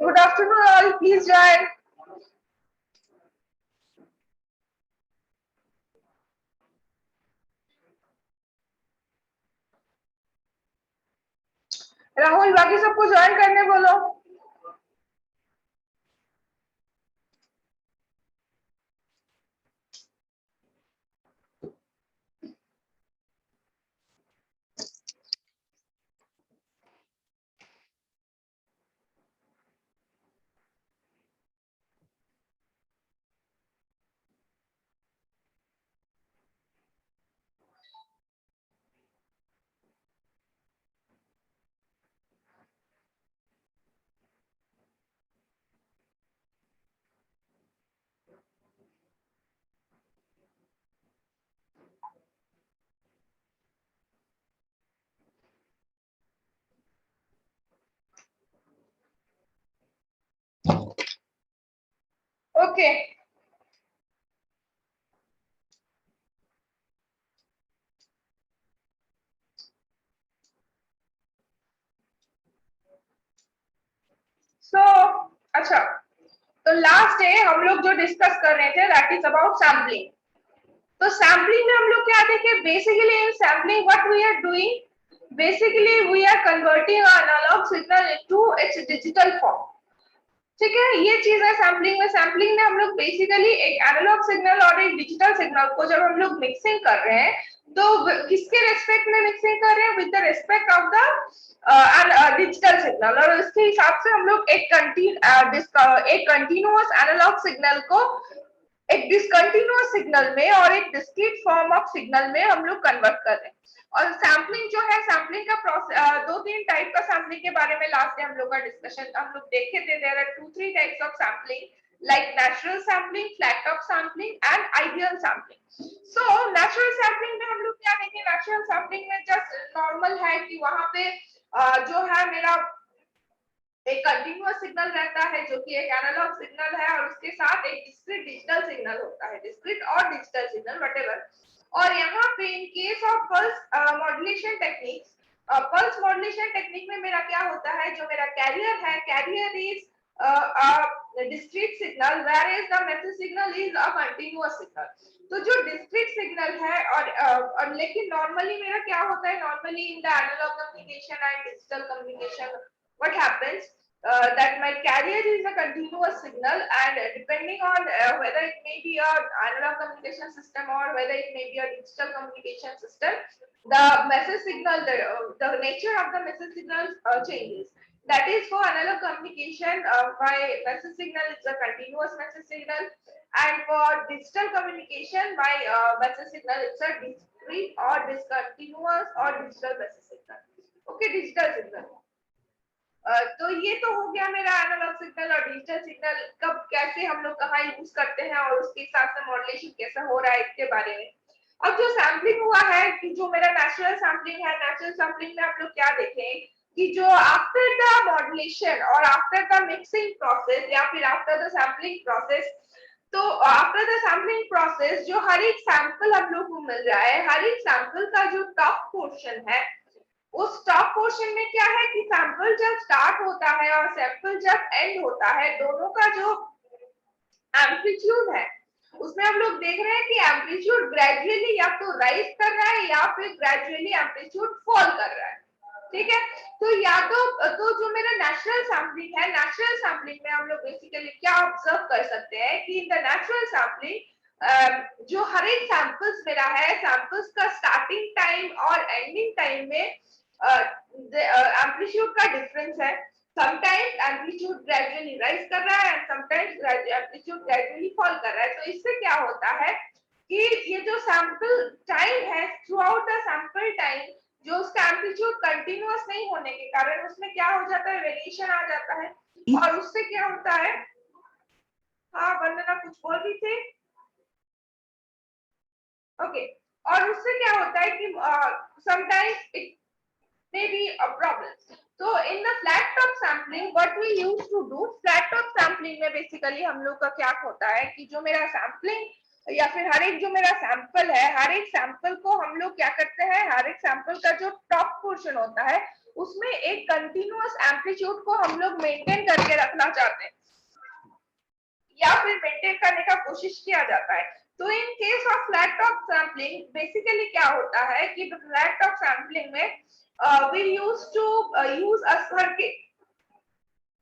Good afternoon all, please join. Rahul बाकी सबको join करने बोलो। ओके सो अच्छा, तो लास्ट डे हम लोग जो डिस्कस कर रहे थे दैट इज अबाउट सैम्पलिंग। तो सैम्पलिंग में हम लोग क्या देखे, basically in sampling what we are doing, basically we are converting analogue signal into its digital form. ठीक है, ये चीज है सैम्पलिंग में। सैम्पलिंग में हम लोग बेसिकली एक एनालॉग सिग्नल और एक डिजिटल सिग्नल को जब हम लोग मिक्सिंग कर रहे हैं तो किसके रेस्पेक्ट में मिक्सिंग कर रहे हैं, with the respect of the digital signal. और इसके हिसाब से हम लोग एक कंटिन्यूअस एनालॉग सिग्नल को एक डिसकंटिन्यूअस सिग्नल में और एक डिस्क्रीट फॉर्म ऑफ सिग्नल में हम लोग कन्वर्ट कर रहे हैं। और सैम्पलिंग जो है, सैम्पलिंग का प्रोसेस, दो तीन टाइप का सैम्पलिंग के बारे में लास्ट में हम लोग का डिस्कशन हम लोग देखे थे। There are 2-3 types of sampling, like natural sampling, flat top sampling and ideal sampling. So natural sampling में हम लोग क्या देखें, नेचुरल सैम्पलिंग में जस्ट नॉर्मल है कि वहां पे जो है मेरा एक कंटिन्यूअस सिग्नल रहता है जो कि एक एनालॉग सिग्नल है, और उसके साथ एक डिस्क्रीट डिजिटल सिग्नल होता है, डिस्क्रीट और डिजिटल सिग्नल व्हाटएवर। और यहाँ पे in case of pulse modulation techniques, pulse modulation technique में मेरा क्या होता है, जो मेरा कैरियर है, carrier is discrete signal whereas the message signal is a continuous signal। तो जो डिस्क्रीट सिग्नल है और लेकिन नॉर्मली मेरा क्या होता है, normally in the analogue communication and digital communication what happens, that my carrier is a continuous signal, and depending on whether it may be a analog communication system or whether it may be a digital communication system, the message signal, the nature of the message signal changes. That is for analog communication, my message signal is a continuous message signal, and for digital communication my message signal is a discrete or discontinuous or digital message signal। okay, digital signal। तो ये तो हो गया मेरा analogue signal और digital signal कब कैसे हम लोग कहाँ यूज करते हैं और उसके हिसाब से मॉड्यूलेशन कैसा हो रहा है इसके बारे में। अब जो सैम्पलिंग हुआ है कि जो मेरा नेचुरल सैम्पलिंग है, नेचुरल सैम्पलिंग में हम लोग क्या देखें कि जो आफ्टर द मॉड्यूलेशन और आफ्टर द मिक्सिंग प्रोसेस या फिर आफ्टर द सैम्पलिंग प्रोसेस, तो आफ्टर द सैम्पलिंग प्रोसेस जो हर एक सैंपल हम लोग को मिल रहा है, हर एक सैंपल का जो टॉप पोर्शन है, उस टॉप पोर्शन में क्या है कि सैंपल जब स्टार्ट होता है और सैंपल जब एंड होता है, दोनों का जो एम्पलीट्यूड है उसमें हम लोग देख रहे हैं कि एम्पलीट्यूड ग्रेजुअली या तो राइज कर रहा है या फिर ग्रेजुअली एम्पलीट्यूड फॉल कर रहा है। ठीक है, तो या तो जो मेरा नेचुरल सैम्पलिंग है, नेचुरल सैम्पलिंग में हम लोग बेसिकली क्या ऑब्जर्व कर सकते हैं कि इन द नेचुरल सैम्पलिंग जो हर एक सैंपल्स मेरा है, सैंपल्स का स्टार्टिंग टाइम और एंडिंग टाइम में एम्पलीट्यूड का डिफरेंस है। समटाइम्स एम्पलीट्यूड ग्रेजुअली राइज कर रहा है, समटाइम्स एम्पलीट्यूड ग्रेजुअली फॉल कर रहा है। तो इससे क्या होता है कि ये जो सैंपल टाइम है, through out the sample time जो उसका एम्पलीट्यूड कंटिन्यूअस नहीं होने के कारण उसमें क्या हो जाता है, वेरिएशन आ जाता है। और उससे क्या होता है, हाँ वंदना कुछ बोल रही थी, ओके। और उससे क्या होता है कि sometimes it may be a problem। So in the flat top sampling what we used to do, flat top sampling में basically हम लोग का क्या होता है कि जो मेरा sampling या फिर हर एक जो मेरा सैंपल है, हर एक सैंपल को हम लोग क्या करते हैं, हर एक सैंपल का जो टॉप पोर्शन होता है उसमें एक कंटिन्यूअस एम्पलीट्यूड को हम लोग मेंटेन करके रखना चाहते हैं या फिर मेंटेन करने का कोशिश किया जाता है। तो in case of flat top sampling basically क्या होता है कि फ्लैट टॉप सैम्पलिंग में we use to use a circuit.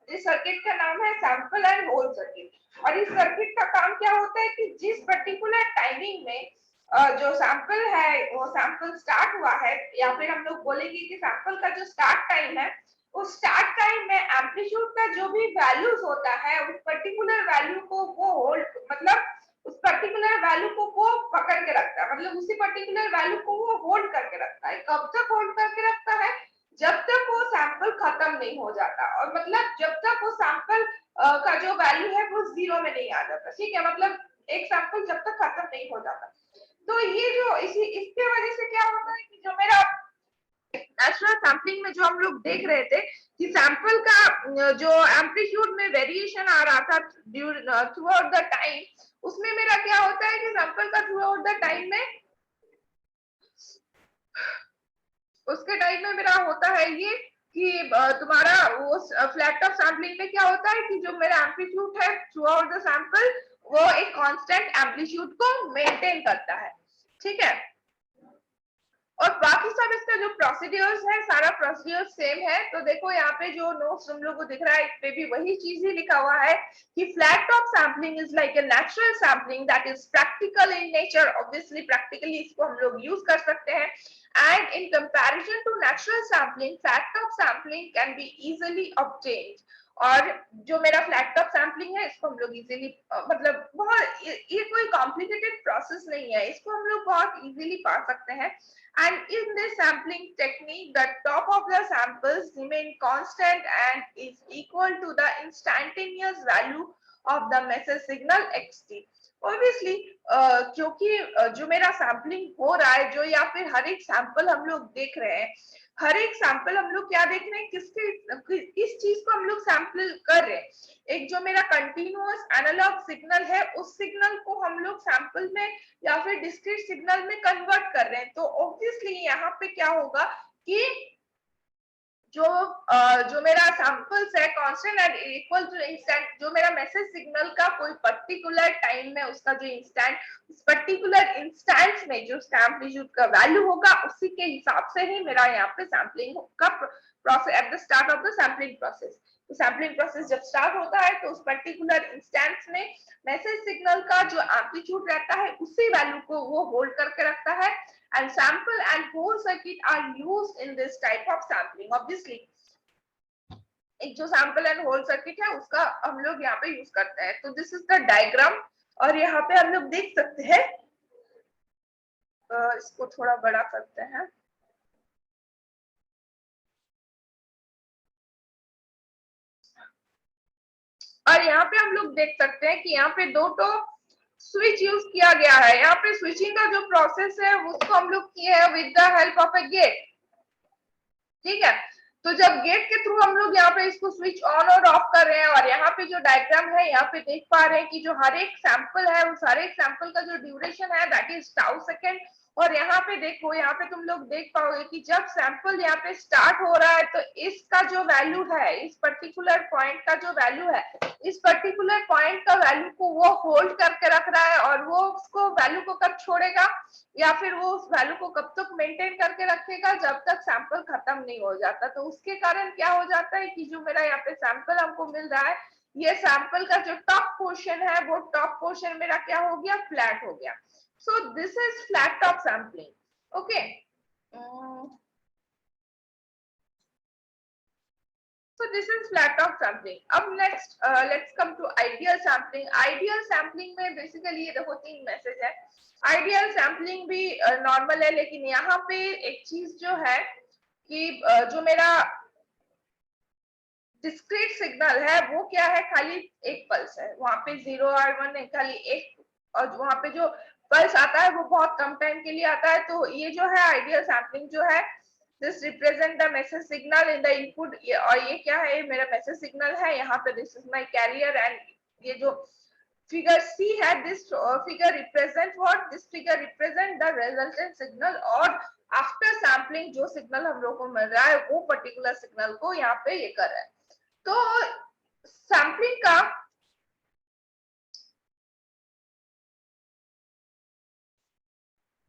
इस सर्किट का नाम है सैंपल एंड होल्ड सर्किट। और इस सर्किट का काम क्या होता है कि जिस पर्टिकुलर टाइमिंग में जो सैंपल है वो सैंपल स्टार्ट हुआ है, या फिर हम लोग बोलेंगे कि सैंपल का जो स्टार्ट टाइम है, उस स्टार्ट टाइम में एम्पलीट्यूड का जो भी वैल्यूज होता है उस पर्टिकुलर वैल्यू को वो होल्ड, मतलब उस पर्टिकुलर वैल्यू को वो पकड़ के रखता है, मतलब उसी पर्टिकुलर वैल्यू को वो होल्ड करके रखता है। कब तक होल्ड करके रखता है? जब तक वो सैंपल खत्म नहीं हो जाता, और मतलब जब तक वो सैंपल का जो वैल्यू है वो जीरो में नहीं आ जाता। ठीक है, मतलब एक सैंपल जब तक खत्म नहीं हो जाता। तो ये जो इसके वजह से क्या होता है कि जो मेरा नेचुरल सैम्पलिंग में जो हम लोग देख रहे थे कि सैंपल का जो एम्पलीट्यूड में वेरिएशन आ रहा था थ्रू आउट द टाइम, उसमें मेरा क्या होता है कि सैंपल का थ्रू आउट द टाइम में उसके टाइम में मेरा होता है ये कि तुम्हारा वो फ्लैट टॉप सैम्पलिंग में क्या होता है कि जो मेरा एम्पलीट्यूड है थ्रू आउट द सैंपल वो एक कांस्टेंट एम्पलीट्यूड को मेंटेन करता है। ठीक है, और बाकी सब इसका जो प्रोसीड्यूर्स है सारा प्रोसीड्यूर सेम है। तो देखो यहाँ पे जो नोट्स तुम लोग को दिख रहा है इस पे भी वही चीज ही लिखा हुआ है कि flat top sampling is like a natural sampling that is practical in nature. Obviously practically इसको हम लोग यूज कर सकते हैं। And in comparison to natural sampling flat top sampling can be easily obtained. और जो मेरा फ्लैट टॉप सैम्पलिंग है इसको हम लोग इजीली मतलब बहुत ये कोई कॉम्प्लिकेटेड प्रोसेस नहीं है, इसको हम लोग बहुत इजीली पा सकते हैं। And in this sampling technique, the top of the samples remain constant and is equal to the instantaneous value of the message signal xt. Obviously, क्योंकि जो मेरा सैम्पलिंग हो रहा है जो या फिर हर एक सैंपल हम लोग देख रहे हैं, हर एक सैंपल हम लोग क्या देख रहे हैं, किस चीज को हम लोग सैंपल कर रहे हैं। एक जो मेरा कंटिन्यूअस एनालॉग सिग्नल है उस सिग्नल को हम लोग सैंपल में या फिर डिस्क्रीट सिग्नल में कन्वर्ट कर रहे हैं। तो ऑब्वियसली यहाँ पे क्या होगा कि जो मेरा सैंपल्स है constant and equal to instant, जो मेरा मैसेज सिग्नल का कोई पर्टिकुलर टाइम में उसका जो इंस्टेंट उस पर्टिकुलर इंस्टेंस में जो एम्पलीट्यूड का वैल्यू होगा उसी के हिसाब से ही मेरा यहाँ पे सैम्पलिंग का process at the start of the sampling process. तो सैम्पलिंग प्रोसेस जब स्टार्ट होता है तो उस पर्टिकुलर इंस्टेंस में मैसेज सिग्नल का जो एम्पलीट्यूड रहता है उसी वैल्यू को वो होल्ड करके रखता है। And sample and hold circuit are used in this type of sampling. Obviously, एक जो सैंपल एंड होल्ड सर्किट है उसका हम लोग यहाँ पे यूज करते हैं। तो दिस इज द डायग्राम और यहाँ पे हम लोग देख सकते हैं, इसको थोड़ा बड़ा करते हैं। और यहाँ पे हम लोग देख सकते हैं कि यहाँ पे दो तो स्विच यूज किया गया है। यहाँ पे स्विचिंग का जो प्रोसेस है उसको हम लोग किए हैं with the help of a gate. ठीक है, तो जब गेट के थ्रू हम लोग यहाँ पे इसको स्विच ऑन और ऑफ कर रहे हैं, और यहाँ पे जो डायग्राम है यहाँ पे देख पा रहे हैं कि जो हर एक सैंपल है उस हर एक सैंपल का जो ड्यूरेशन है दैट इज टाउ सेकेंड। और यहाँ पे देखो, यहाँ पे तुम लोग देख पाओगे कि जब सैंपल यहाँ पे स्टार्ट हो रहा है तो इसका जो वैल्यू है, इस पर्टिकुलर पॉइंट का जो वैल्यू है, इस पर्टिकुलर पॉइंट का वैल्यू को वो होल्ड करके रख रहा है। और वो उसको वैल्यू को कब छोड़ेगा या फिर वो उस वैल्यू को कब तक मेंटेन करके रखेगा, जब तक सैंपल खत्म नहीं हो जाता। तो उसके कारण क्या हो जाता है कि जो मेरा यहाँ पे सैंपल हमको मिल रहा है, ये सैंपल का जो टॉप पोर्शन है वो टॉप पोर्शन मेरा क्या हो गया, फ्लैट हो गया। So this is flat top sampling. Okay, so this is flat top sampling. अब next let's come to ideal sampling. Ideal sampling में basically ये देखो तीन मैसेज है। आइडियल सैम्पलिंग भी नॉर्मल है, लेकिन यहाँ पे एक चीज जो है कि जो मेरा डिस्क्रीट सिग्नल है वो क्या है, खाली एक पल्स है। वहां पे 0 और 1 है, खाली एक, और वहां पे जो पल्स आता है वो बहुत कम टाइम के लिए आता है। तो ये जो है आइडियल सैम्पलिंग जो है, this represent the message signal in the input. और ये क्या है, ये मेरा मैसेज सिग्नल है। यहाँ पे this is my carrier and ये जो फिगर सी है, this figure represent what, this figure represent the resultant signal, और आफ्टर सैम्पलिंग जो सिग्नल हम लोग को मिल रहा है वो पर्टिकुलर सिग्नल को यहाँ पे ये कर रहा है। तो सैम्पलिंग का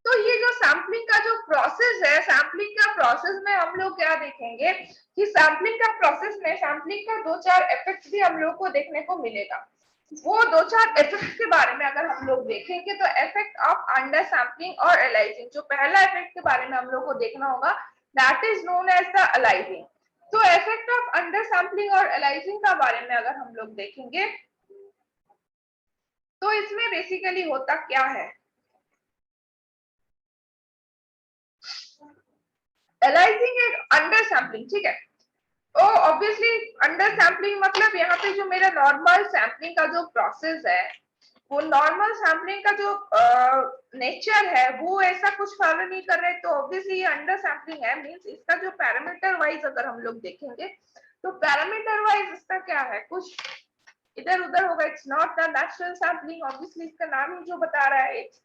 तो ये जो सैम्पलिंग का जो प्रोसेस है, सैम्पलिंग का प्रोसेस में हम लोग क्या देखेंगे कि सैम्पलिंग का प्रोसेस में सैम्पलिंग का 2-4 इफेक्ट्स भी हम लोग को देखने को मिलेगा। वो 2-4 इफेक्ट्स के बारे में अगर हम लोग देखेंगे तो इफेक्ट ऑफ अंडर सैम्पलिंग और अलाइजिंग, जो पहला इफेक्ट के बारे में हम लोग को देखना होगा, that is known as the aliasing. तो इफेक्ट ऑफ अंडर सैम्पलिंग और अलाइजिंग का बारे में अगर हम लोग देखेंगे तो इसमें बेसिकली होता क्या है, अलाइजिंग एक अंडर सैम्पलिंग, ठीक है। तो ऑब्वियसली अंडर सैम्पलिंग मतलब यहाँ पे जो मेरा नॉर्मल सैम्पलिंग का जो प्रोसेस है, वो नॉर्मल सैम्पलिंग का जो नेचर है वो ऐसा कुछ फॉलो नहीं कर रहे, तो ऑब्वियसली ये अंडर सैम्पलिंग है। मींस इसका जो पैरामीटर वाइज अगर हम लोग देखेंगे तो पैरामीटर वाइज इसका क्या है, कुछ इधर उधर होगा, it's not the natural sampling, obviously इसका नाम ही जो बता रहा है इट्स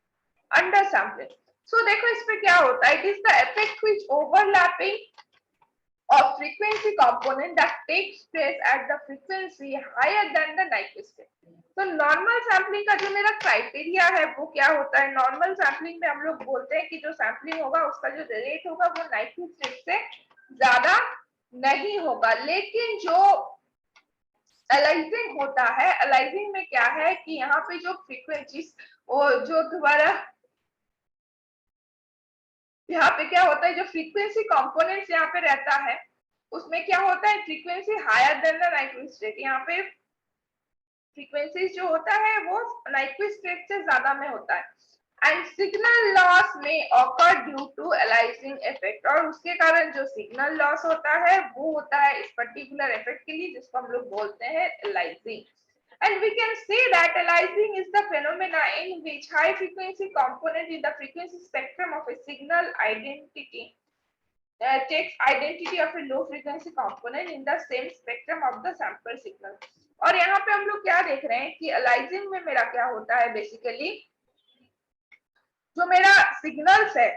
अंडर सैम्पलिंग। सो देखो इस पे क्या होता है, it is the effect which overlapping of frequency component that takes place at the frequency higher than the Nyquist rate. तो नॉर्मल सैम्पलिंग का जो मेरा क्राइटेरिया है वो क्या होता है, नॉर्मल सैम्पलिंग में हम लोग बोलते हैं कि जो सैम्पलिंग होगा उसका जो रेट होगा वो Nyquist रेट से ज्यादा नहीं होगा। लेकिन जो अलाइजिंग होता है, अलाइजिंग में क्या है कि यहाँ पे जो फ्रीक्वेंसीज जो दोबारा यहाँ पे क्या होता है, जो फ्रीक्वेंसी कंपोनेंट्स यहाँ पे रहता है उसमें क्या होता है, frequency higher than the Nyquist rate, यहाँ पे फ्रीक्वेंसी जो होता है वो नाइक्विस्ट रेट से ज्यादा में होता है। एंड सिग्नल लॉस में ऑकर ड्यू टू अलाइजिंग इफेक्ट, और उसके कारण जो सिग्नल लॉस होता है वो होता है इस पर्टिकुलर इफेक्ट के लिए जिसको हम लोग बोलते हैं अलाइजिंग। And we can say that aliasing is the phenomena in which high frequency component in the frequency spectrum of a signal identity takes identity of a low frequency component in the same spectrum of the sample signal। और यहाँ पे हम लोग क्या देख रहे हैं कि अलाइजिंग में मेरा क्या होता है, बेसिकली जो मेरा सिग्नल्स है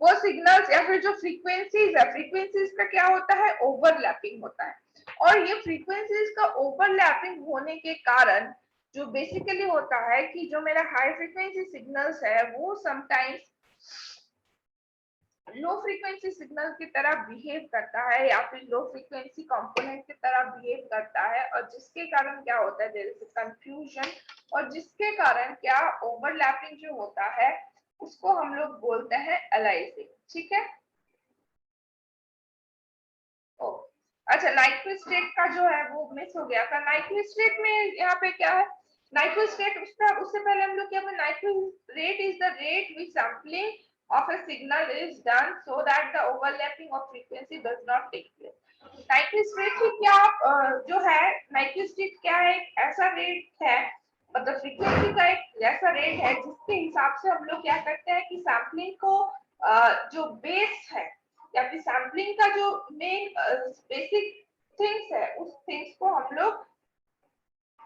वो सिग्नल्स या फिर जो फ्रीक्वेंसीज है, फ्रीक्वेंसीज का क्या होता है, ओवरलैपिंग होता है। और ये फ्रीक्वेंसीज का ओवरलैपिंग होने के कारण जो बेसिकली होता है कि जो मेरा हाई फ्रीक्वेंसी सिग्नल्स है वो समटाइम्स लो फ्रीक्वेंसी सिग्नल की तरह बिहेव करता है या फिर लो फ्रीक्वेंसी कंपोनेंट की तरह बिहेव करता है, और जिसके कारण क्या होता है, देयर इज कंफ्यूजन, और जिसके कारण क्या ओवरलैपिंग जो होता है उसको हम लोग बोलते हैं अलाइजिंग। ठीक है। ओ अच्छा, नाइक्विस्ट रेट का जो है वो मिस हो गया था। नाइक्विस्ट रेट में यहाँ पे क्या है, नाइक्विस्ट रेट उससे पहले हम लोग क्या, Nyquist rate is the rate which sampling of a signal is done so that the overlapping of frequency does not take place। Nyquist rate की क्या जो है, Nyquist rate क्या है, एक ऐसा रेट है, मतलब फ्रीक्वेंसी का एक ऐसा रेट है जिसके हिसाब से हम लोग क्या करते हैं कि सैम्पलिंग को जो बेस है या फिर सैम्पलिंग का जो मेन बेसिक थिंग्स है उस थिंग्स को हम लोग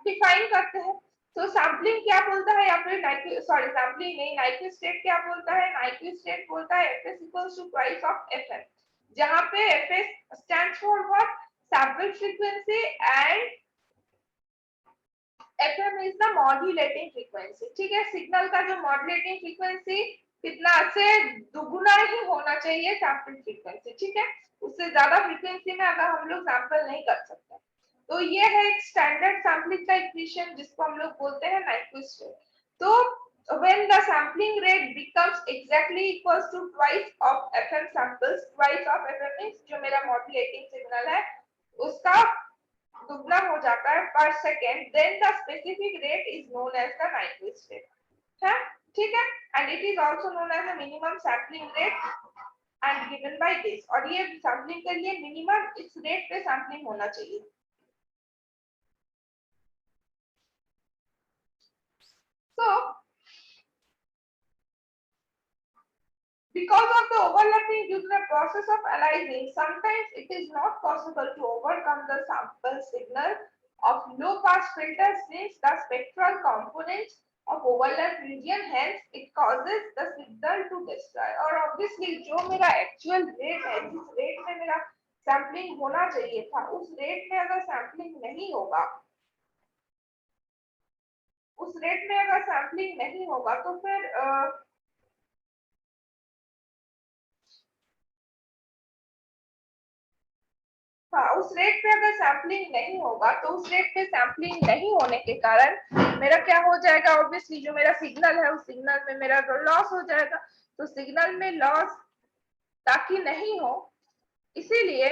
डिफाइन करते हैं। तो सैम्पलिंग क्या बोलता है, या फिर सॉरी सैम्पलिंग नहीं, नाइक्विस्ट रेट क्या बोलता है, नाइक्विस्ट रेट बोलता है fs equals to twice of fm, जहां पे fs stands for what, sample frequency, and fm is the modulating frequency. ठीक है, सिग्नल का जो मॉड्यूलेटिंग फ्रीक्वेंसी कितना से दुगुना ही होना चाहिए सैंपल फ्रीक्वेंसी। ठीक है, उससे ज्यादा फ्रीक्वेंसी में अगर हम लोग सैंपल नहीं कर सकते। तो ये है एक स्टैंडर्ड सैम्पलिंग का इक्वेशन जिसको हम लोग बोलते हैं नाइक्विस्ट रेट। तो when the sampling rate becomes exactly equals to twice of fm samples, twice of fm means जो मेरा मॉड्यूलेटिंग सिग्नल है उसका दुगना हो जाता है पर second, then the specific rate is known as the Nyquist rate। है, ठीक है, and it is also known as the minimum sampling rate and given by this। और ये सैम्पलिंग के लिए मिनिमम इस रेट पे सैम्पलिंग होना चाहिए। So, because of the overlapping due to the process of aliasing, sometimes it is not possible to overcome the sample signal of low pass filter since the spectral components of overlap region, hence it causes the signal to destroy। और obviously जो मेरा actual rate है, जिस rate में मेरा sampling होना चाहिए था, उस रेट में अगर सैम्पलिंग नहीं होगा, उस रेट में अगर सैम्पलिंग नहीं होगा तो फिर हाँ, उस रेट पे अगर सैम्पलिंग नहीं होगा तो उस रेट पे सैम्पलिंग नहीं होने के कारण मेरा क्या हो जाएगा, ऑब्वियसली जो मेरा सिग्नल है उस सिग्नल में मेरा लॉस हो जाएगा। तो सिग्नल में लॉस ताकि नहीं हो, इसीलिए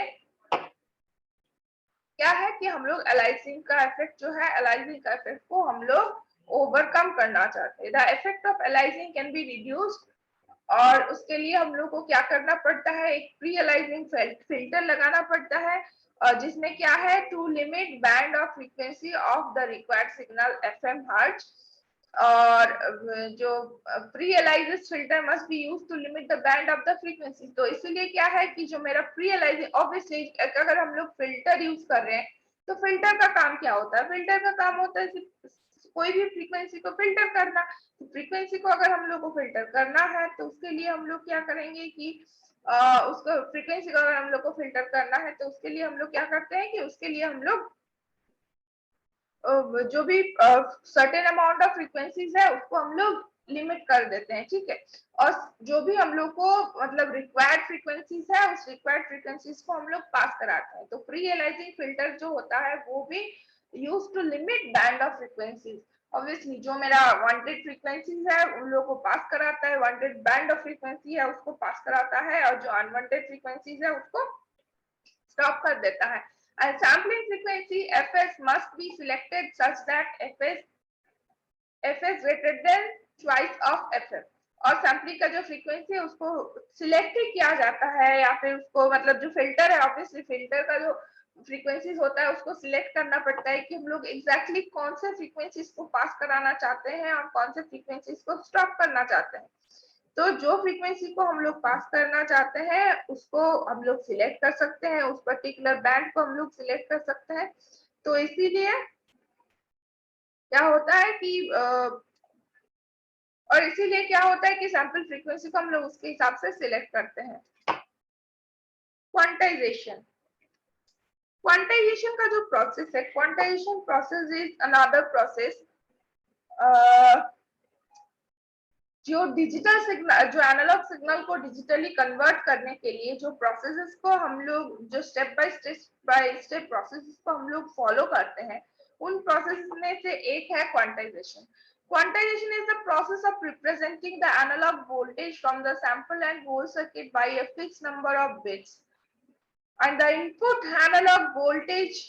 क्या है कि हम लोग अलाइजिंग का इफेक्ट जो है, अलाइजिंग का इफेक्ट को हम लोग ओवरकम करना चाहते हैं। The effect of aliasing can be reduced, और उसके लिए हम लोग को क्या करना पड़ता है, एक प्री अलाइजिंग फिल्टर लगाना पड़ता है, जिसमें क्या है, to limit band of frequency of the required signal FM hertz. और जो pre aliased filter must be used to limit the band of the frequency. तो इसीलिए क्या है कि जो मेरा प्री अलाइजिंग, ऑब्वियसली अगर हम लोग फिल्टर यूज कर रहे हैं तो फिल्टर का काम क्या होता है, फिल्टर का काम होता है कोई भी फ्रीक्वेंसी को फिल्टर करना। तो फ्रीक्वेंसी को अगर हम लोग को फिल्टर करना है तो उसके लिए हम लोग क्या करेंगे कि उसको फ्रीक्वेंसी को अगर हम लोग को फिल्टर करना है तो उसके लिए हम लोग क्या करते हैं कि उसके लिए हम लोग जो भी सर्टेन अमाउंट ऑफ फ्रीक्वेंसीज है उसको हम लोग लिमिट कर देते हैं, ठीक है। और जो भी हम लोग को मतलब रिक्वायर्ड फ्रीक्वेंसीज है, उस रिक्वायर्ड फ्रीक्वेंसीज को हम लोग पास कराते हैं। तो प्री एलाइजिंग फिल्टर जो होता है वो भी use to limit band of frequencies. Obviously जो मेरा वांटेड फ्रीक्वेंसीज है उन लोगों को पास कराता है, वांटेड बैंड ऑफ फ्रीक्वेंसी है उसको पास कराता है, और जो अनवांटेड फ्रीक्वेंसीज है उसको स्टॉप कर देता है। And sampling frequency fs must be selected such that fs greater than twice of fm। और सैम्पलिंग का जो फ्रीक्वेंसी है उसको सिलेक्ट ही किया जाता है, या फिर उसको मतलब जो फिल्टर है, ऑब्वियसली फिल्टर का जो फ्रीक्वेंसीज होता है उसको सिलेक्ट करना पड़ता है कि हम लोग एग्जैक्टली कौन से फ्रीक्वेंसीज को पास कराना चाहते हैं और कौन से फ्रीक्वेंसीज को स्टॉप करना चाहते हैं। तो जो फ्रीक्वेंसी को हम लोग पास करना चाहते हैं उसको हम लोग सिलेक्ट कर सकते हैं, उस पर्टिकुलर बैंड को हम लोग सिलेक्ट कर सकते हैं। तो इसीलिए क्या होता है कि और इसीलिए क्या होता है कि सैंपल फ्रीक्वेंसी को हम लोग उसके हिसाब से सिलेक्ट करते हैं। क्वांटाइजेशन, क्वांटाइजेशन का जो प्रोसेस है, quantization process is another process जो डिजिटल सिग्नल, जो एनालॉग सिग्नल को डिजिटली कन्वर्ट करने के लिए जो प्रोसेसेस को हम लोग, जो स्टेप बाय स्टेप प्रोसेसेस को हम लोग फॉलो करते हैं, उन प्रोसेस में से एक है quantization. Quantization is the process of representing the analog voltage from the sample and hold circuit by a fixed number of bits, and the input analog voltage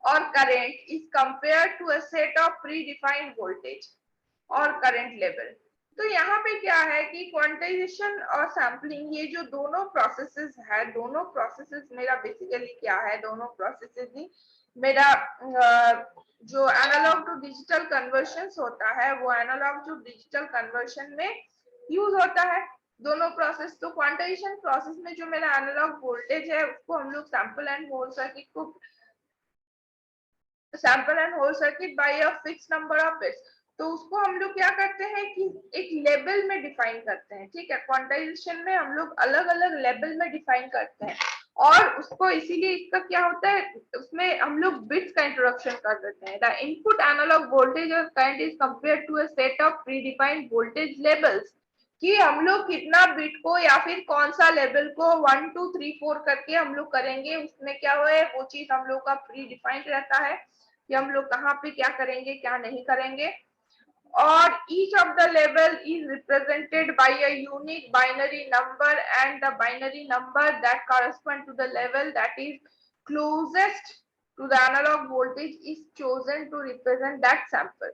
or current is compared to a set of predefined voltage और current level. तो यहाँ पे क्या है कि quantization और sampling, ये जो दोनों प्रोसेसेस है, दोनों प्रोसेसेस मेरा बेसिकली क्या है, दोनों प्रोसेसेस ही मेरा जो एनालॉग टू डिजिटल कन्वर्शन होता है वो एनालॉग टू डिजिटल कन्वर्शन में यूज होता है दोनों प्रोसेस। तो क्वांटाइजेशन प्रोसेस में जो मेरा एनालॉग वोल्टेज है उसको हम लोग सैंपल एंड होल्ड सर्किट को sample and hold circuit by a fix number of bits, तो उसको हम लोग क्या करते हैं कि एक लेवल में डिफाइन करते हैं, ठीक है। क्वांटाइजेशन में हम लोग अलग अलग लेवल में डिफाइन करते हैं, और उसको इसीलिए इसका क्या होता है, उसमें हम लोग बिट्स का इंट्रोडक्शन कर देते हैं। द इनपुट एनालॉग वोल्टेज और current is compared to a set of predefined voltage levels, कि हम लोग कितना बिट को या फिर कौन सा लेवल को 1 2 3 4 करके हम लोग करेंगे, उसमें क्या हुआ है वो चीज हम लोग का प्री डिफाइंड रहता है कि हम लोग कहाँ पे क्या करेंगे क्या नहीं करेंगे। और each of the level is represented by a unique binary number, and the binary number that correspond to the level that is closest to the analog voltage is chosen to represent that sample।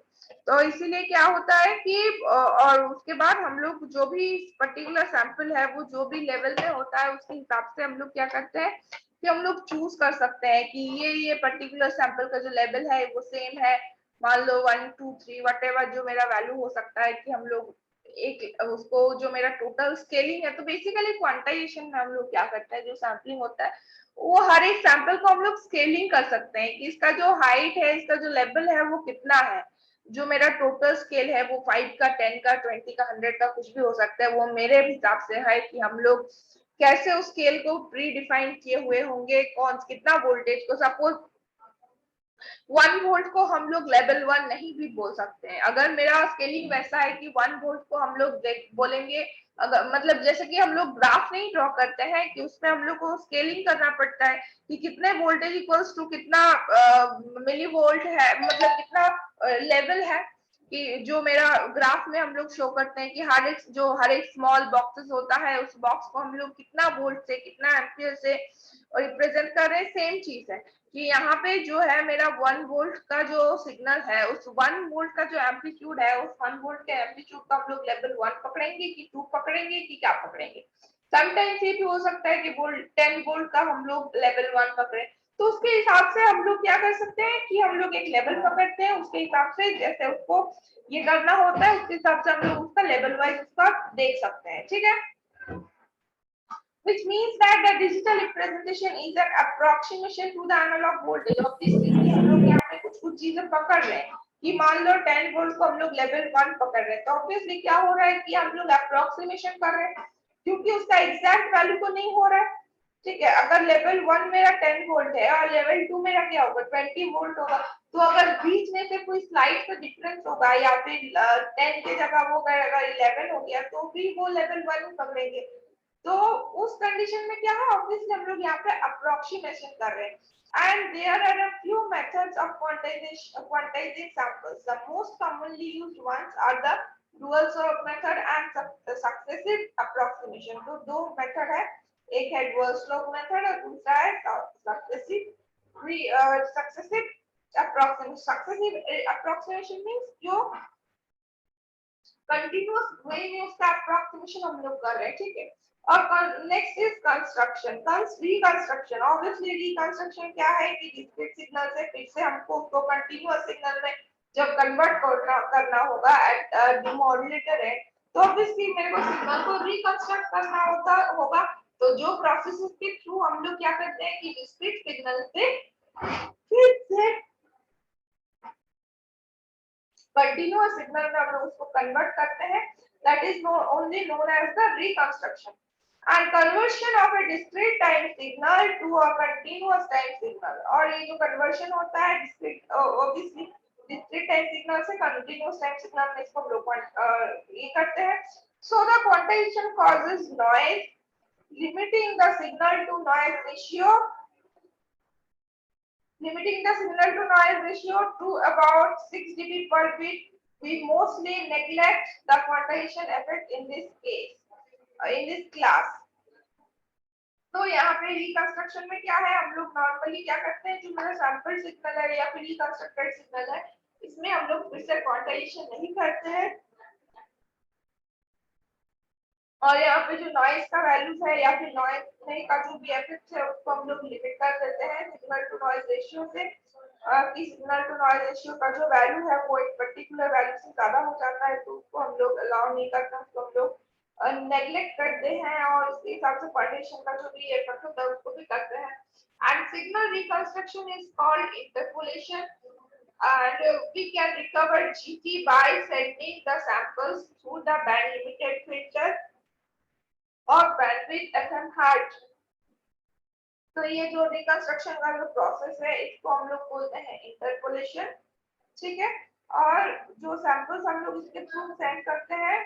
तो इसीलिए क्या होता है कि और उसके बाद हम लोग जो भी पर्टिकुलर सैंपल है वो जो भी लेवल में होता है उसके हिसाब से हम लोग क्या करते हैं कि हम लोग चूज कर सकते हैं कि ये पर्टिकुलर सैंपल का जो लेवल है वो सेम है, मान लो 1 2 3 वट एवर जो मेरा वैल्यू हो सकता है कि हम लोग एक उसको जो मेरा टोटल स्केलिंग है, तो बेसिकली क्वांटाइजेशन में हम लोग क्या करते हैं, जो सैम्पलिंग होता है वो हर एक सैंपल को हम लोग स्केलिंग कर सकते हैं कि इसका जो हाइट है, इसका जो लेवल है वो कितना है। जो मेरा टोटल स्केल है वो 5 का, 10 का, 20 का, 100 का कुछ भी हो सकता है, वो मेरे हिसाब से है कि हम लोग कैसे उस स्केल को प्री डिफाइन किए हुए होंगे, कौन कितना वोल्टेज को। सपोज 1 वोल्ट को हम लोग लेवल 1 नहीं भी बोल सकते हैं। अगर मेरा स्केलिंग वैसा है कि 1 वोल्ट को हम लोग बोलेंगे, अगर मतलब जैसे कि हम लोग ग्राफ नहीं ड्रॉ करते हैं कि उसमें हम लोग को स्केलिंग करना पड़ता है कि कितने वोल्टेज इक्वल्स टू कितना मिली वोल्ट है, मतलब कितना लेवल है, कि जो मेरा ग्राफ में हम लोग शो करते हैं कि हर एक स्मॉल बॉक्सेस होता है, उस बॉक्स को हम लोग कितना वोल्ट से कितना एम्पियर से रिप्रेजेंट कर रहे हैं। सेम चीज है कि यहाँ पे जो है मेरा 1 वोल्ट का जो सिग्नल है, उस 1 वोल्ट का जो एम्पलीट्यूड है, उस 1 वोल्ट के एम्पलीट्यूड का हम लोग लेवल 1 पकड़ेंगे कि 2 पकड़ेंगे कि क्या पकड़ेंगे। समटाइम्स ये भी हो सकता है कि 10 वोल्ट का हम लोग लेवल 1 पकड़े। तो उसके हिसाब से हम लोग क्या कर सकते हैं कि हम लोग एक लेवल पकड़ते हैं, उसके हिसाब से जैसे उसको ये करना होता है उसके हिसाब से हम लोग उसका लेवल वाइज उसका देख सकते हैं। ठीक है, which means that the digital representation is an approximation to the analog voltage of this system। हम लोग यहाँ पे कुछ चीजें पकड़ रहे हैं कि मान लो 10 वोल्ट को हम लोग लेवल 1 पकड़ रहे हैं, तो ऑब्वियसली क्या हो रहा है कि हम लोग अप्रोक्सीमेशन कर रहे हैं क्योंकि उसका एग्जैक्ट वैल्यू तो नहीं हो रहा है। ठीक है, अगर लेवल 1 मेरा 10 वोल्ट है और लेवल 2 मेरा क्या होगा 20 वोल्ट होगा, तो अगर बीच में से कोई स्लाइड का डिफरेंस होगा या फिर 10 की जगह वो अगर 11 हो गया तो भी वो लेवल 1 पकड़ेंगे। तो उस कंडीशन में क्या है, ऑब्वियसली हम लोग यहाँ पे अप्रोक्सीमेशन कर रहे हैं। And there are a few methods of quantising samples. The most commonly used ones are the dual slope method and successive approximation. तो दो मेथड है, एक है डुअल स्लोप मेथड और दूसरा है successive approximation. Successive approximation means जो continuous वे में उसका अप्रोक्सीमेशन हम लोग कर रहे हैं। ठीक है, और next is construction, reconstruction. Obviously reconstruction क्या है कि डिस्क्रीट सिग्नल से फिर से हमको उसको कंटिन्यूअस सिग्नल में जब कन्वर्ट करना होगा एट डिमोडुलेटर है, तो ऑब्वियसली मेरे को सिग्नल को रिकंस्ट्रक्ट करना होगा। तो जो प्रोसेसेस के थ्रू हम लोग क्या करते हैं कि डिस्क्रीट सिग्नल से फिर से कंटिन्यूअस सिग्नल में हम लोग उसको कन्वर्ट करते हैं। That is only known as the reconstruction and conversion of a discrete time signal to a continuous time signal. और ये जो कन्वर्शन होता है discrete, obviously discrete time signal से कंटिन्यूअस टाइम सिग्नल में इसको हम लोग ये करते हैं। So the quantization causes noise, limiting the signal to noise ratio, limiting the signal to noise ratio to about 6 dB per bit. We mostly neglect the quantization effect in this case, in this class. तो यहाँ पे reconstruction में क्या है, हम लोग normally क्या करते हैं, जो मेरा सैंपल सिग्नल है या फिर रिकंस्ट्रक्टेड सिग्नल है, इसमें हम लोग फिर से क्वांटाइजेशन नहीं करते हैं। और यहाँ पे जो नॉइज का वैल्यूज है या फिर नॉइज का जो भी इफेक्ट है उसको हम लोग लिमिट कर देते हैं सिग्नल टू नॉइज रेशियो से। कि सिग्नल टू नॉइज रेशियो का जो वैल्यू है वो एक पर्टिकुलर वैल्यू से ज्यादा हो जाता है तो उसको हम लोग अलाउ नहीं करते, उसको हम लोग नेग्लेक्ट करते हैं और उसके हिसाब से क्वांटाइजेशन का जो भी इफेक्ट होता है उसको भी करते हैं। And signal reconstruction is called interpolation and we can recover GT by sending the samples through the band limited filter और बैंडविड्थ FM हार्ट। तो ये जो रिकंस्ट्रक्शन का जो प्रोसेस है इसको हम लोग बोलते हैं इंटरपोलेशन। ठीक है, और जो सैंपल्स हम लोग इसके थ्रू सेंड करते हैं,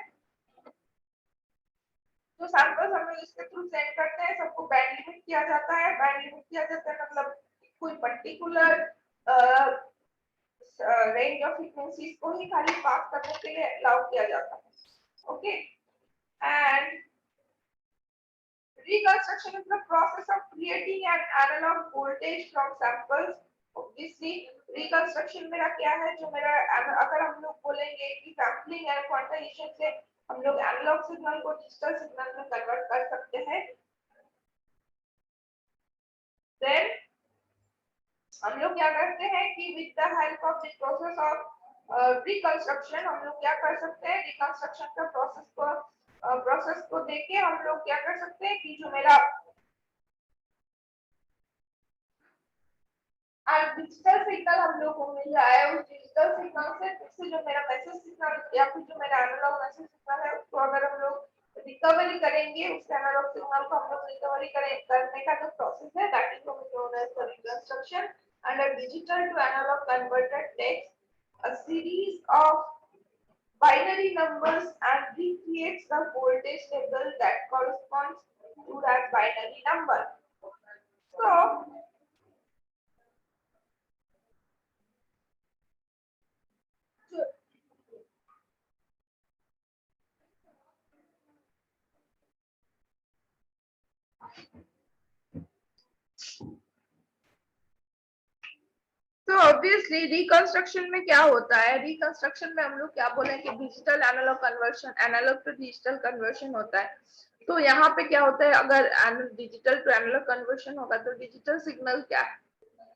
जो सैंपल्स हम लोग इसके थ्रू सेंड करते हैं सबको बैंड लिमिट किया जाता है। बैंड लिमिट किया जाता है मतलब कोई पर्टिकुलर रेंज ऑफ फ्रीक्वेंसीज को ही खाली पास करने के लिए अलाउ किया जाता है। Okay, and reconstruction is the process of creating an analog voltage from samples। obviously reconstruction मेरा क्या है, जो मेरा अगर हम लोग बोलेंगे कि सैम्पलिंग एंड क्वांटाइजेशन से हम लोग एनालॉग सिग्नल को डिजिटल सिग्नल में कन्वर्ट कर सकते हैं। देन हम लोग क्या करते हैं कि with the help of the process of reconstruction हम लोग क्या कर सकते हैं, रिकंस्ट्रक्शन का प्रोसेस को देख के हम लोग क्या कर सकते हैं कि जो मेरा डिजिटल सिग्नल हम लोग को मिल रहा है, उस डिजिटल सिग्नल से फिर से जो मेरा मैसेज सिग्नल या फिर जो मेरा एनालॉग मैसेज सिग्नल है उसको अगर हम लोग रिकवरी करेंगे, उस एनालॉग सिग्नल को हम लोग रिकवरी करने का जो प्रोसेस है that is known as the reconstruction and a digital to analog converted text a series of binary numbers and recreates the voltage level that corresponds to that binary number. So तो obviously reconstruction में क्या होता है, reconstruction में हम लोग क्या बोले कि digital analog conversion, analog to digital conversion होता है। तो यहाँ पे क्या होता है, अगर डिजिटल टू एनालॉग कन्वर्शन होगा तो डिजिटल सिग्नल क्या है,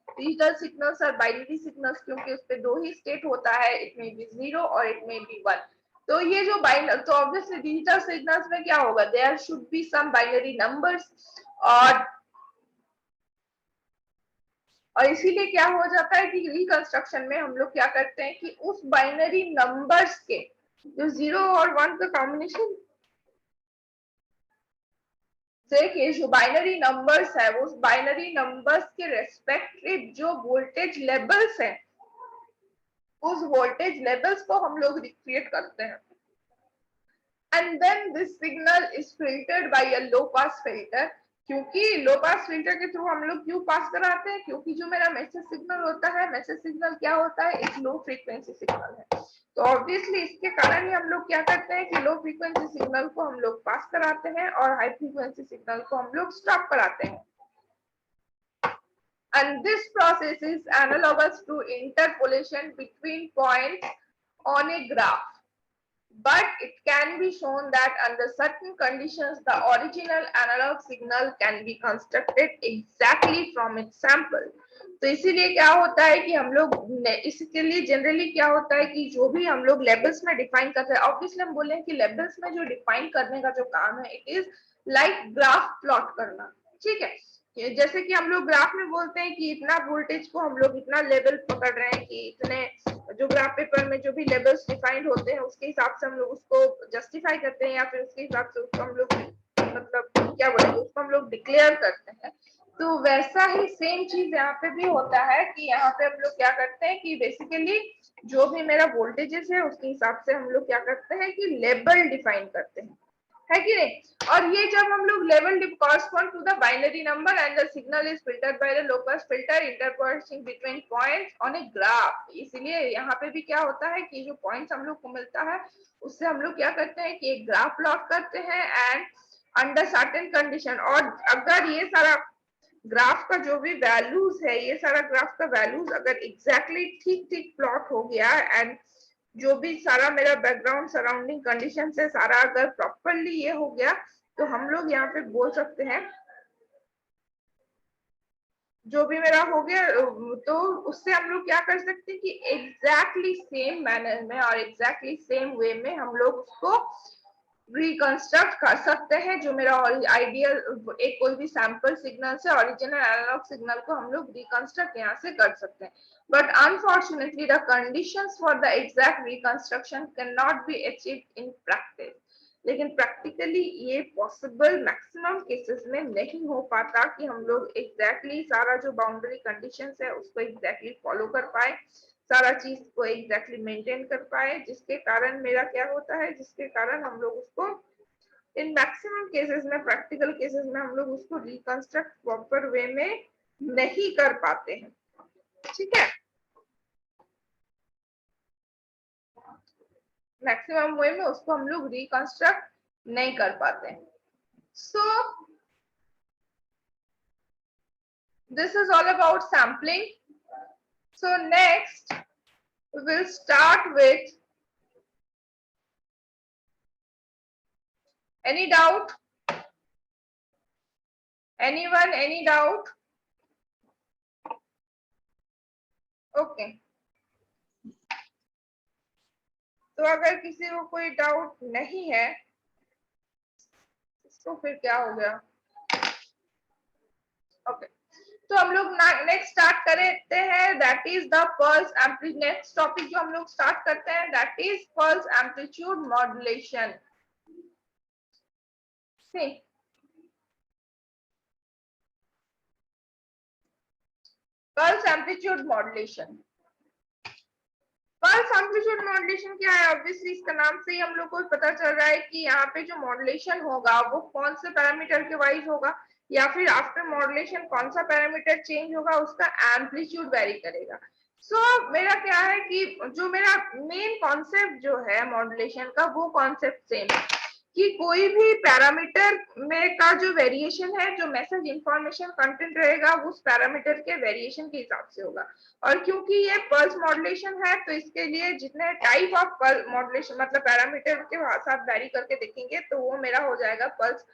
digital signals are binary signals, क्योंकि उस पे दो ही स्टेट होता है, इट मे बी 0 और इट मे बी 1। तो ये जो तो ऑब्वियसली डिजिटल सिग्नल्स में क्या होगा, there should be some binary numbers, और इसीलिए क्या हो जाता है कि रिकंस्ट्रक्शन में हम लोग क्या करते हैं कि उस बाइनरी नंबर्स के जो 0 और 1 का कॉम्बिनेशन से के जो बाइनरी नंबर्स है, उस बाइनरी नंबर्स के रेस्पेक्टिव जो वोल्टेज लेवल्स हैं, उस वोल्टेज लेवल्स को हम लोग रिक्रिएट करते हैं। And then this signal is filtered by a low pass filter, क्योंकि लो पास फिल्टर के थ्रू हम लोग क्यों पास कराते हैं, क्योंकि जो मेरा मैसेज सिग्नल होता है, मैसेज सिग्नल क्या होता है, एक लो फ्रीक्वेंसी सिग्नल है। तो ऑब्वियसली इसके कारण ही हम लोग क्या करते हैं कि लो फ्रीक्वेंसी सिग्नल को हम लोग पास कराते हैं और हाई फ्रीक्वेंसी सिग्नल को हम लोग स्टॉप कराते हैं। And this process is analogous to interpolation between points on a graph. But it can be shown that under certain conditions, the original analog signal can be constructed exactly from its sample. तो इसीलिए क्या होता है कि हम लोग इसके लिए जनरली क्या होता है कि जो भी हम लोग लेबल्स में डिफाइन करते हैं, ऑब्वियसली हम बोले कि लेबल्स में जो डिफाइन करने का जो काम है, it is like graph plot करना, ठीक है। जैसे कि हम लोग ग्राफ में बोलते हैं कि इतना वोल्टेज को हम लोग इतना लेवल पकड़ रहे हैं कि इतने, जो ग्राफ पेपर में जो भी लेवल्स डिफाइंड होते हैं उसके हिसाब से हम लोग उसको जस्टिफाई करते हैं, या फिर उसके हिसाब से उसको हम लोग मतलब क्या बोलेंगे, उसको हम लोग डिक्लेयर करते हैं। तो वैसा ही सेम चीज यहाँ पे भी होता है कि यहाँ पे हम लोग क्या करते हैं कि बेसिकली जो भी मेरा वोल्टेजेस है उसके हिसाब से हम लोग क्या करते हैं कि लेवल डिफाइन करते हैं, है कि नहीं। और ये जब हम लोग level correspond to the binary number and the signal is filtered by the low pass filter interpolating between points on a graph. इसलिए यहाँ पे भी क्या होता है कि जो पॉइंट्स हम लोग को मिलता है उससे हम लोग क्या करते हैं कि एक ग्राफ प्लॉट करते हैं एंड अंडर सर्टेन कंडीशन। और अगर ये सारा ग्राफ का जो भी वैल्यूज है, ये सारा ग्राफ का वैल्यूज अगर एग्जैक्टली ठीक ठीक प्लॉट हो गया एंड जो भी सारा मेरा बैकग्राउंड सराउंडिंग कंडीशन है सारा अगर प्रॉपरली ये हो गया, तो हम लोग यहाँ पे बोल सकते हैं जो भी मेरा हो गया, तो उससे हम लोग क्या कर सकते हैं कि एग्जैक्टली सेम मैनर में और एग्जैक्टली सेम वे में हम लोग उसको रिकंस्ट्रक्ट कर सकते हैं। जो मेरा आइडियल एक कोई भी सैंपल सिग्नल से ओरिजिनल एनालॉग सिग्नल को हम लोग रिकंस्ट्रक्ट यहाँ से कर सकते हैं। But unfortunately the conditions for the exact reconstruction can not be achieved in practice. लेकिन प्रैक्टिकली ये पॉसिबल मैक्सिमम केसेस में नहीं हो पाता कि हम लोग एग्जैक्टली सारा जो बाउंड्री कंडीशंस है उसको एग्जैक्टली फॉलो कर पाए, सारा चीज को एग्जैक्टली मेंटेन कर पाए, जिसके कारण मेरा क्या होता है, जिसके कारण हम लोग उसको इन मैक्सिमम केसेस में, प्रैक्टिकल केसेस में हम लोग उसको रिकंस्ट्रक्ट प्रॉपर वे में नहीं कर पाते हैं, ठीक है। मैक्सिमम वे में उसको हम लोग रिकंस्ट्रक्ट नहीं कर पाते हैं। सो this is all about sampling. So next we will start with, any doubt, anyone, any doubt? Okay, तो अगर किसी को कोई डाउट नहीं है तो फिर क्या हो गया? ओके, तो हम लोग नेक्स्ट स्टार्ट करते हैं, that is the pulse amplitude. Next topic जो हम लोग स्टार्ट करते हैं that is pulse amplitude modulation. Pulse amplitude modulation. Pulse amplitude modulation क्या है? ऑब्वियसली इसका नाम से ही हम लोग को पता चल रहा है कि यहाँ पे जो मॉड्यूलेशन होगा वो कौन से पैरामीटर के वाइज होगा, या फिर आफ्टर मॉड्यूलेशन कौन सा पैरामीटर चेंज होगा, उसका एम्पलीट्यूड वेरी करेगा। मेरा क्या है कि जो मेरा मेन कॉन्सेप्ट जो है मॉड्यूलेशन का, वो कॉन्सेप्ट सेम है कि कोई भी पैरामीटर में का जो वेरिएशन है, जो मैसेज इंफॉर्मेशन कंटेंट रहेगा, उस पैरामीटर के वेरिएशन के हिसाब से होगा। और क्योंकि ये पल्स मॉड्यूलेशन है तो इसके लिए जितने टाइप ऑफ पल्स मॉड्यूलेशन मतलब पैरामीटर के साथ वेरी करके देखेंगे तो वो मेरा हो जाएगा पल्स,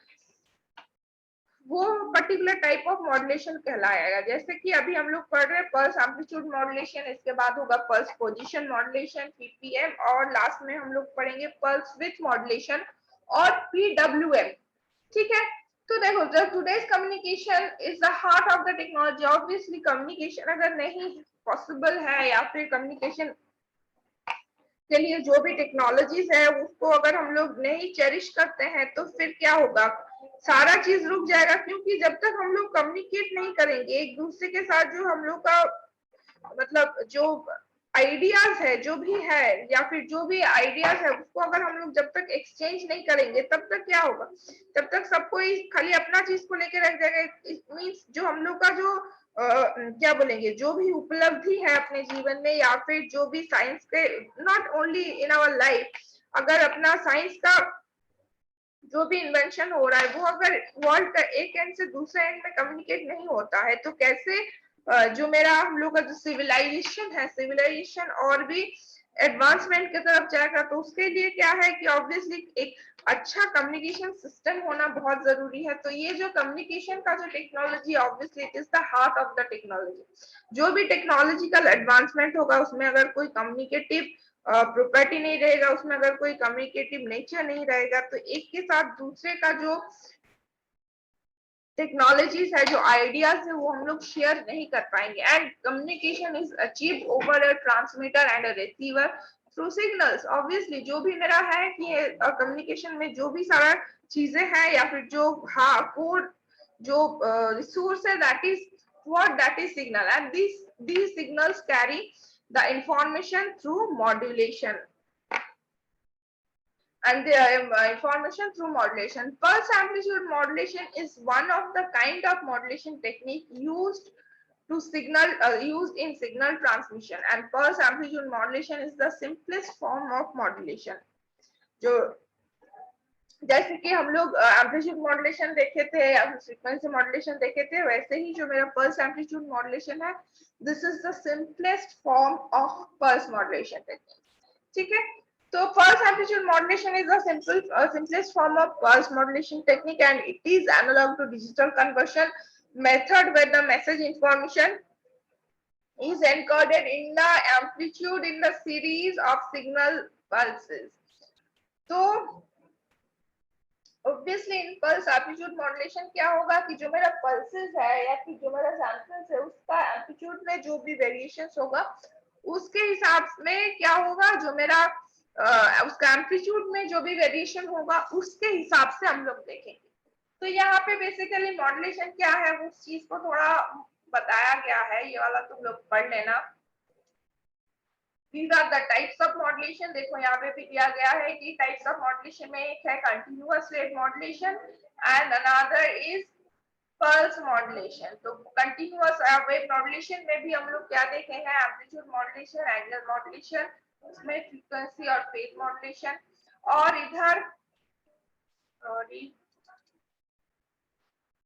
वो पर्टिकुलर टाइप ऑफ मॉड्यूलेशन कहलाएगा। जैसे कि अभी हम लोग पढ़ रहे हैं पल्स एम्पलीट्यूड मॉड्यूलेशन, इसके बाद होगा पल्स पोजीशन मॉड्यूलेशन पीपीएम, और लास्ट में हम लोग पढ़ेंगे पल्स विड्थ मॉड्यूलेशन और पीडब्ल्यूएम। ठीक है, तो देखो जब today's communication is the heart of the technology, obviously communication अगर नहीं पॉसिबल है या फिर कम्युनिकेशन के लिए जो भी टेक्नोलॉजीज है उसको अगर हम लोग नहीं चेरिश करते हैं तो फिर क्या होगा? सारा चीज रुक जाएगा, क्योंकि जब तक हम लोग कम्युनिकेट नहीं करेंगे एक दूसरे के साथ, जो हम लोग का मतलब जो आइडियाज है जो भी है, या फिर जो भी आइडियाज है उसको अगर हम लोग जब तक एक्सचेंज नहीं करेंगे तब तक क्या होगा? तब तक सब कोई खाली अपना चीज को लेके रह जाएगा। इट मीन्स जो हम लोग का जो क्या बोलेंगे, जो भी उपलब्धि है अपने जीवन में, या फिर जो भी साइंस के, not only in our life, अगर अपना साइंस का जो भी इन्वेंशन हो रहा है वो अगर वर्ल्ड का एक एंड से दूसरे एंड में कम्युनिकेट नहीं होता है तो कैसे जो मेरा हम लोग का जो सिविलाइजेशन है, सिविलाइजेशन और भी एडवांसमेंट की तरफ जाएगा। तो उसके लिए क्या है कि ऑब्वियसली एक अच्छा कम्युनिकेशन सिस्टम होना बहुत जरूरी है। तो ये जो कम्युनिकेशन का जो technology, obviously it is the heart of the technology. जो भी टेक्नोलॉजिकल एडवांसमेंट होगा उसमें अगर कोई कम्युनिकेटिव प्रॉपर्टी नहीं रहेगा, उसमें अगर कोई कम्युनिकेटिव नेचर नहीं रहेगा, तो एक के साथ दूसरे का जो टेक्नोलॉजीज है, जो आइडियाज है, वो हम लोग शेयर नहीं कर पाएंगे। And communication is achieve over a transmitter and a receiver through signals. Obviously जो भी मेरा है कि कम्युनिकेशन में जो भी सारा चीजें हैं, या फिर जो हाँ कोड जो रिसोर्स है, that is what, that is signal, and these signals carry the information through modulation and the information through modulation. Pulse amplitude modulation is one of the kind of modulation technique used to signal used in signal transmission, and pulse amplitude modulation is the simplest form of modulation. जो जैसे कि हम लोग amplitude modulation देखे थे या frequency modulation देखे थे, वैसे ही जो मेरा पल्स एम्पलीट्यूड मॉड्यूलेशन है, this is the simplest form of pulse modulation technique. ठीक है, तो pulse amplitude modulation is the simplest form of pulse modulation technique, and it is analog to digital conversion method where the message information is encoded in the amplitude in the series of signal pulses. तो obviously इन pulse amplitude modulation क्या होगा कि जो मेरा pulses है या फिर जो मेरा सैंपल्स है उसका एम्पलीट्यूड में जो भी वेरिएशंस होगा उसके हिसाब में क्या होगा, जो मेरा उसका एम्पलीट्यूड में जो भी वेरिएशन होगा उसके हिसाब से हम लोग देखेंगे। तो यहाँ पे बेसिकली मॉड्यूलेशन क्या है उस चीज को थोड़ा बताया गया है, ये वाला तुम लोग पढ़ लेना। These are the types of modulation। देखो यहाँ पे भी दिया गया है कि types of modulation में एक है continuous wave modulation and another is pulse modulation। तो continuous wave modulation में भी हम लोग क्या देखे हैं, amplitude modulation, angular modulation, उसमें frequency और phase modulation, और इधर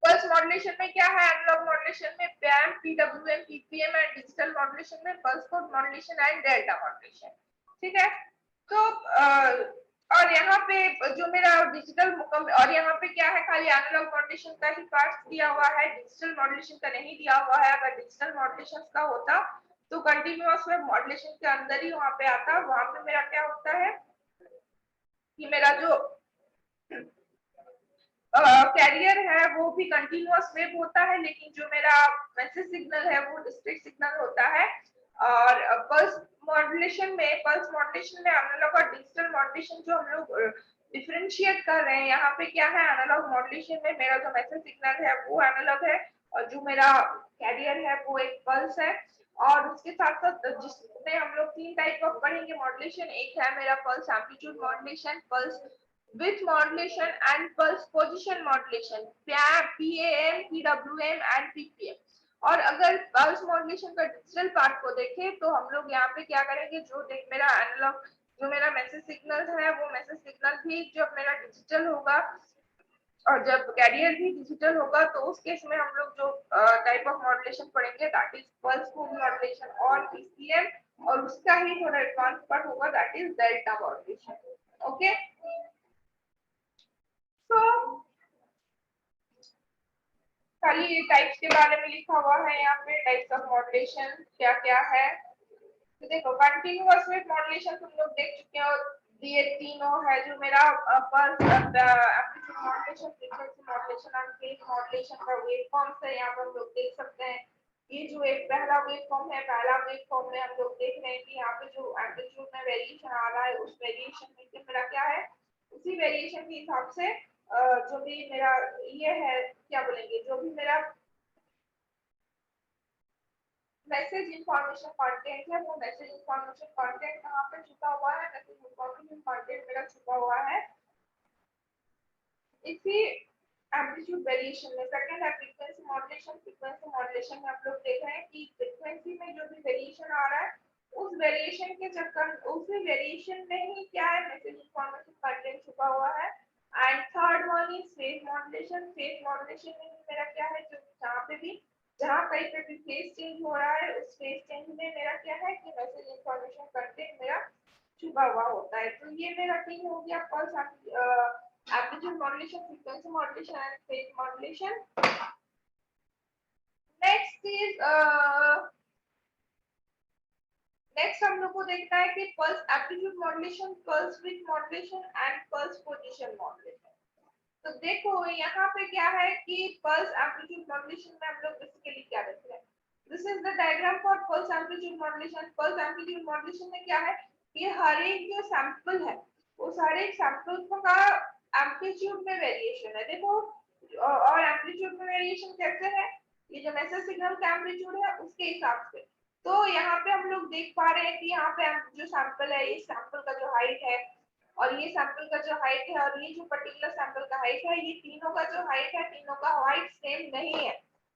पल्स मॉड्यूलेशन में क्या है, एनालॉग मॉड्यूलेशन में PAM, PWM, PPM, and digital modulation में pulse code modulation and delta modulation. ठीक है, तो और यहाँ पे जो मेरा डिजिटल और यहाँ पे क्या है, खाली एनालॉग मॉड्यूलेशन का ही पार्ट दिया हुआ है, डिजिटल मॉड्यूलेशन का नहीं दिया हुआ है। अगर डिजिटल मॉड्यूलेशन का होता तो कंटिन्यूअस वेव मॉड्यूलेशन के अंदर ही वहां पे आता, वहां पे मेरा क्या होता है कि मेरा जो कैरियर है वो भी कंटिन्यूअस वेव होता है, लेकिन जो मेरा मैसेज सिग्नल है वो डिस्क्रीट सिग्नल होता है। और पल्स मॉड्यूलेशन में एनालॉग और डिजिटल मॉड्यूलेशन जो हम लोग डिफरेंशिएट कर रहे हैं, यहाँ पे क्या है, एनालॉग मॉड्यूलेशन में मेरा जो मैसेज सिग्नल है वो एनालॉग है और जो मेरा कैरियर है वो एक पल्स है। और उसके साथ साथ जिसमें हम लोग तीन टाइप ऑफ पढ़ेंगे मॉड्यूलेशन, एक है मेरा pulse amplitude modulation, pulse with modulation and pulse position modulation, PAM, PWM and PPM। और अगर पल्स मॉड्यूलेशन का डिजिटल पार्ट को देखें तो हम लोग यहाँ पे क्या करेंगे, जो देख मेरा एनालॉग जो मेरा मैसेज सिग्नल है वो मैसेज सिग्नल भी जब मेरा डिजिटल होगा और जब कैरियर भी डिजिटल होगा तो उस केस में हम लोग जो टाइप ऑफ मॉड्यूलेशन पढ़ेंगे that is pulse pose modulation और PCM, और उसका ही थोड़ा एडवांस पार्ट होगा that is delta modulation. Okay, तो खाली ये टाइप्स के बारे में लिखा हुआ है यहाँ पे, टाइप्स ऑफ मॉड्यूलेशन क्या क्या है। तो देखो कंटिन्यूअस वेव मॉड्यूलेशन तुम लोग देख चुके हो, ये तीनों है जो मेरा pulse amplitude modulation, frequency modulation और फेज मॉड्यूलेशन का वेव फॉर्म्स है, यहाँ पर हम लोग देख सकते हैं। ये जो एक पहला वेव फॉर्म है, पहला वेव फॉर्म में हम लोग देख रहे हैं कि यहाँ पे जो एम्पलीट्यूड में वेरिएशन आ रहा है उस वेरिएशन में मेरा क्या है, उसी वेरिएशन के हिसाब से जो भी मेरा ये है क्या बोलेंगे, जो भी मेरा मैसेज इंफॉर्मेशन कंटेंट है वो मैसेज इंफॉर्मेशन कंटेंट कहाँ पे छुपा हुआ है, मैसेज इंफॉर्मेशन कंटेंट मेरा छुपा हुआ है इसी एम्पलीट्यूड वेरिएशन में। सेकंड है फ्रीक्वेंसी मॉड्यूलेशन। फ्रीक्वेंसी मॉड्यूलेशन में आप लोग देख रहे हैं कि फ्रीक्वेंसी में जो भी वेरिएशन आ रहा है उस वेरिएशन के चक्कर उसी वेरिएशन में ही क्या है, मैसेज इंफॉर्मेशन कंटेंट छुपा हुआ है। And third one is phase modulation. Phase modulation में मेरा क्या है, जो जहाँ पे भी जहाँ कहीं पे भी फेज चेंज हो रहा है उस फेज चेंज में मेरा क्या है कि मैसेज इंफॉर्मेशन कंटेंट मेरा छुपा हुआ होता है। तो ये मेरा तीन हो गया, pulse amplitude modulation, frequency modulation and phase modulation. Next हम लोग को देखना है कि pulse amplitude modulation, pulse width modulation and pulse position modulation. तो देखो यहाँ पे क्या है कि पल्स एम्पलीट्यूड मॉड्यूलेशन में हम लोग बेसिकली क्या देख रहे हैं, this is the diagram for pulse amplitude modulation. Pulse amplitude modulation में क्या है कि हर एक जो सैंपल है वो सारे सैंपल का एम्पलीट्यूड में वेरिएशन है। देखो और एम्पलीट्यूड में वेरिएशन कैसे है, ये जो मैसेज सिग्नल का एम्पलीट्यूड है उसके हिसाब से। तो यहाँ पे हम लोग देख पा रहे हैं कि यहाँ पे जो सैंपल है, ये सैंपल का जो हाइट है और ये सैंपल का जो हाइट है और ये जो पर्टिकुलर सैंपल का हाइट है, ये तीनों का जो हाइट है, तीनों का हाइट सेम नहीं है,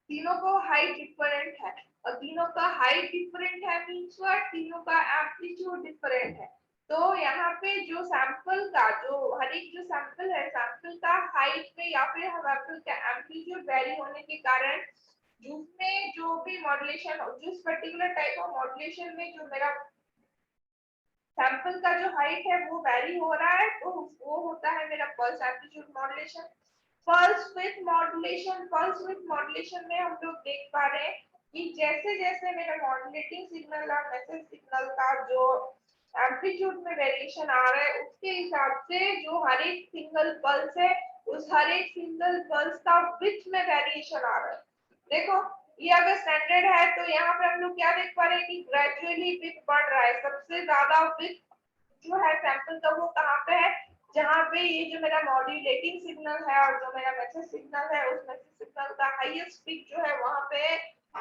तीनों को हाइट डिफरेंट है। और तीनों का हाइट डिफरेंट है मींस व्हाट, तीनों का एम्पलीट्यूड डिफरेंट है। तो यहाँ पे जो सैंपल का जो हर एक जो सैंपल है, सैंपल का हाइट में या फिर सैंपल का एम्पलीट्यूड वेरी होने के कारण जिसमें जो भी मॉड्यूलेशन, जिस पर्टिकुलर टाइप ऑफ मॉड्यूलेशन में जो मेरा सैंपल का जो हाइट है वो वेरी हो रहा है, तो वो होता है मेरा pulse amplitude modulation. Pulse with modulation, pulse with modulation में हम लोग देख पा रहे हैं कि जैसे जैसे मेरा मॉड्यूलेटिंग सिग्नल और मैसेज सिग्नल का जो एम्पलीट्यूड में वेरिएशन आ रहा है उसके हिसाब से जो हर एक सिंगल पल्स है उस हर एक सिंगल पल्स का विथ में वेरिएशन आ रहा है। देखो ये अगर स्टैंडर्ड है तो यहाँ पे हम लोग क्या देख पा रहे हैं कि ग्रेजुअली विथ बढ़ रहा है। सबसे ज्यादा विथ जो है सैंपल का वो कहाँ पे है, जहाँ पे ये जो मेरा मॉड्यूलेटिंग सिग्नल है और जो मेरा मैसेज सिग्नल है उस मैसेज सिग्नल का हाईएस्ट पीक जो है वहां पे है।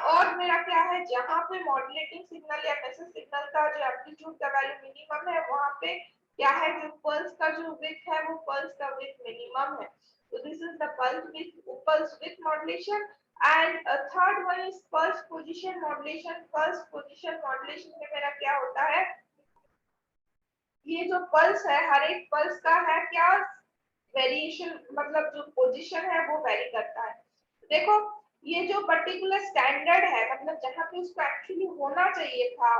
और मेरा क्या है, जहाँ पे मॉड्यूलेटिंग सिग्नल या मैसेज सिग्नल का जो एम्पलीट्यूड का वैल्यू मिनिमम है वहां पे क्या है, जो पल्स का जो विथ है वो पल्स का विथ मिनिमम है। तो this is the pulse with modulation. And third one is pulse position modulation. Pulse position modulation में मेरा क्या होता है, ये जो पल्स है हर एक पल्स का है क्या वेरिएशन, मतलब जो पोजीशन है वो वेरी करता है। देखो ये जो पर्टिकुलर स्टैंडर्ड है, मतलब जहां पे उसको एक्चुअली होना चाहिए था,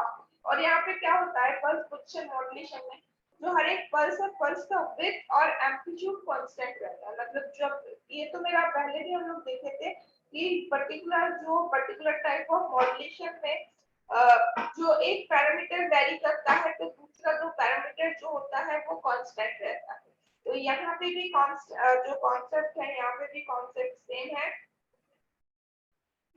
और यहाँ पे क्या होता है पल्स पोजीशन मॉड्यूलेशन में जो हर एक पल्स है पल्स का विड्थ और एम्पलीट्यूड कांस्टेंट रहता है। मतलब जब ये तो मेरा पहले भी हम लोग देखे थे कि पर्टिकुलर टाइप ऑफ मॉड्यूलेशन में जो एक पैरामीटर वेरी करता है तो दूसरा दो पैरामीटर जो होता है वो कांस्टेंट रहता है। तो यहाँ पे भी जो कॉन्सेप्ट है यहाँ पे भी कॉन्सेप्ट सेम है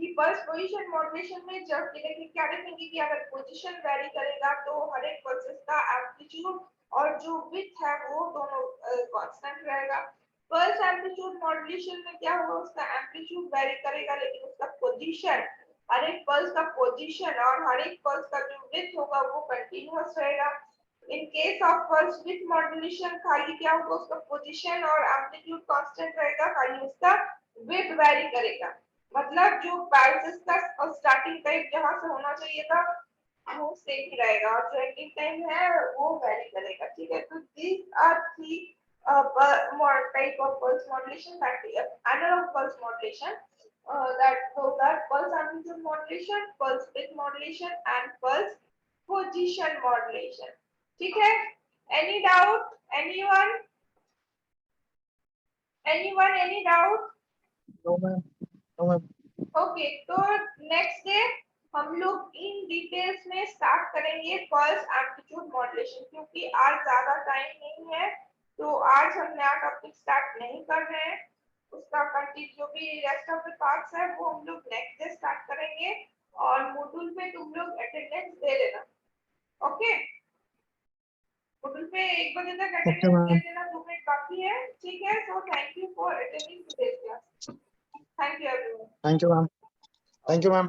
कि पल्स पोजीशन मॉड्यूलेशन में जब देखिए क्या देखेंगे कि अगर पोजीशन वैरी करेगा तो हर एक पल्सेस का एम्पलीट्यूड और जो विड्थ है वो दोनों कांस्टेंट रहेगा। पल्स एम्पलीट्यूड मॉड्यूलेशन में क्या होगा, उसका एम्पलीट्यूड वैरी करेगा लेकिन उसका पोजीशन, हर एक पल्स का पोजीशन और हर एक पल्स का जो विड्थ होगा वो कंटीन्यूअस रहेगा। इन case of pulse width modulation खाली क्या होगा, उसका पोजीशन और एम्पलीट्यूड कांस्टेंट रहेगा, खाली उसका विड्थ वैरी करेगा। मतलब जो पल्सेस का स्टार्टिंग टाइम जहां से होना चाहिए था वो सेम ही रहेगा और जो एंडिंग टाइम है वो वेरी करेगा। ठीक है, तो these are three type of pulse modulation, that is analog pulse modulation, that those are pulse amplitude modulation, pulse width modulation and pulse position modulation. ठीक है, any doubt, anyone any doubt? No ma'am. No ma'am. Okay, तो next day हम लोग in details में start करेंगे pulse amplitude modulation, क्योंकि आज ज्यादा टाइम नहीं है तो आज हम नया टॉपिक स्टार्ट नहीं कर रहे हैं। उसका कंटिन्यू जो भी रेस्ट ऑफ द पार्ट्स है वो हम लोग नेक्स्ट डे स्टार्ट करेंगे और मॉड्यूल पे तुम लोग अटेंडेंस दे लेना। ओके, मॉड्यूल पे 1 बजे तक Okay अटेंडेंस दे ma'am. लेना, 2 मिनट बाकी है। ठीक है, so thank you for attending today's class. Thank you everyone. Thank you ma'am. Thank you ma'am.